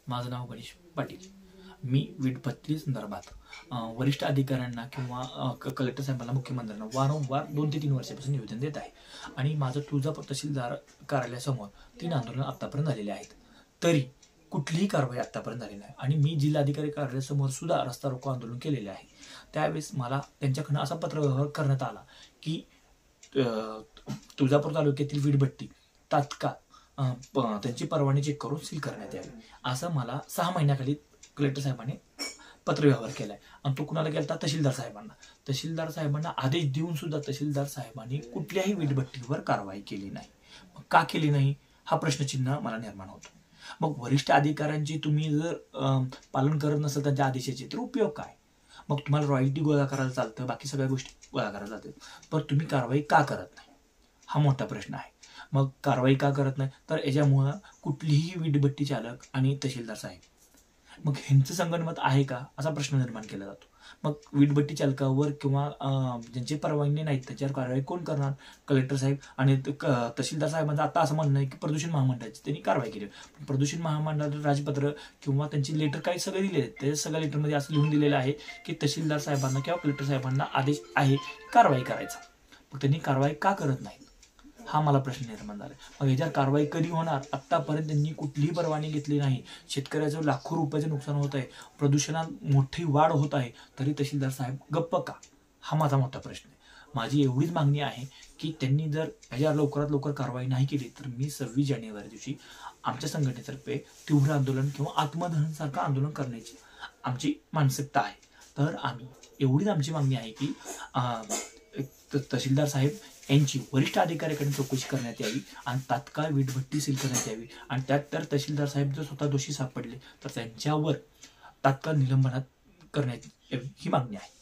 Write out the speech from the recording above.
माझं नाव गणेश पाटील। मी वीटभट्टी संदर्भात वरिष्ठ अधिकाऱ्यांना किंवा कलेक्टर साहेबांना, मुख्यमंत्र्यांना वारंवार 2 ते 3 वर्षापासून निवेदन देत आहे आणि माझं तुळजापूर तहसीलदार कार्यालयासमोर 3 आंदोलन आतापर्यंत झालेले आहेत, तरी कुठलीही कारवाई आतापर्यंत झाली नाही। आणि मी जिल्हाधिकारी कार्यालयासमोर सुद्धा रस्ता रोको आंदोलन केलेले आहे। त्यावेळेस मला त्यांच्याकडून असा पत्रव्यवहार करण्यात आला की तुळजापूर तालुक्यातील वीटभट्टी तात्काळ त्यांची परवानगी चेक करून सील करण्यात यावी, असं मला 6 महिन्याखाली कलेक्टर साहेबांनी पत्रव्यवहार केलाय। आणि तो कुणाला गेला? तहसीलदार साहेबांना। तहसीलदार साहेबांना आदेश देऊन सुद्धा तहसीलदार साहेबांनी कुठल्याही वीटभट्टीवर कारवाई केली नाही। मग का केली नाही हा प्रश्नचिन्ह मला निर्माण होतो। मग वरिष्ठ अधिकाऱ्यांची तुम्ही जर पालन करत नसाल त्यांच्या आदेशाचे, तर उपयोग काय? मग तुम्हाला रॉयल्टी गोळा करायला चालतं, बाकी सगळ्या गोष्टी गोळा करायला चालतात, पण तुम्ही कारवाई का करत नाही हा मोठा प्रश्न आहे। मग कारवाई का करत नाही तर याच्यामुळं कुठलीही वीटभट्टी चालक आणि तहसीलदार साहेब मग ह्यांचं संगनमत आहे का असा प्रश्न निर्माण केला जातो। मग वीटभट्टी चालकावर किंवा ज्यांची परवानगी नाही त्याच्यावर कारवाई कोण करणार? कलेक्टर साहेब। आणि तहसीलदार साहेबांचं आता असं म्हणणं आहे की प्रदूषण महामंडळाची त्यांनी कारवाई केली। प्रदूषण महामंडळाचं राजपत्र किंवा त्यांची लेटर काही सगळे दिले आहेत, त्या सगळ्या लेटरमध्ये असं लिहून दिलेलं आहे की तहसीलदार साहेबांना किंवा कलेक्टर साहेबांना आदेश आहे कारवाई करायचा। मग त्यांनी कारवाई का करत नाही हा मला प्रश्न निर्माण झाला। मग याच्यावर कारवाई कधी होणार? आत्तापर्यंत त्यांनी कुठलीही परवानगी घेतली नाही। शेतकऱ्याचं लाखो रुपयाचं नुकसान होत आहे, प्रदूषणात मोठी वाढ होत आहे, तरी तहसीलदार साहेब गप्प का हा माझा मोठा प्रश्न आहे। माझी एवढीच मागणी आहे की त्यांनी जर ह्याच्यावर लवकरात लवकर कारवाई नाही केली तर मी 26 जानेवारी दिवशी आमच्या संघटनेतर्फे तीव्र आंदोलन किंवा आत्मदहनसारखं आंदोलन करण्याची आमची मानसिकता आहे। तर आम्ही एवढीच आमची मागणी आहे की तहसीलदार साहेब यांची वरिष्ठ अधिकाऱ्याकडे चौकशी करण्यात यावी आणि तात्काळ वीटभट्टी सील करण्यात यावी। आणि त्यात तर तहसीलदार साहेब जर स्वतः दोषी सापडले तर त्यांच्यावर तात्काळ निलंबनात करण्यात यावी ही मागणी आहे।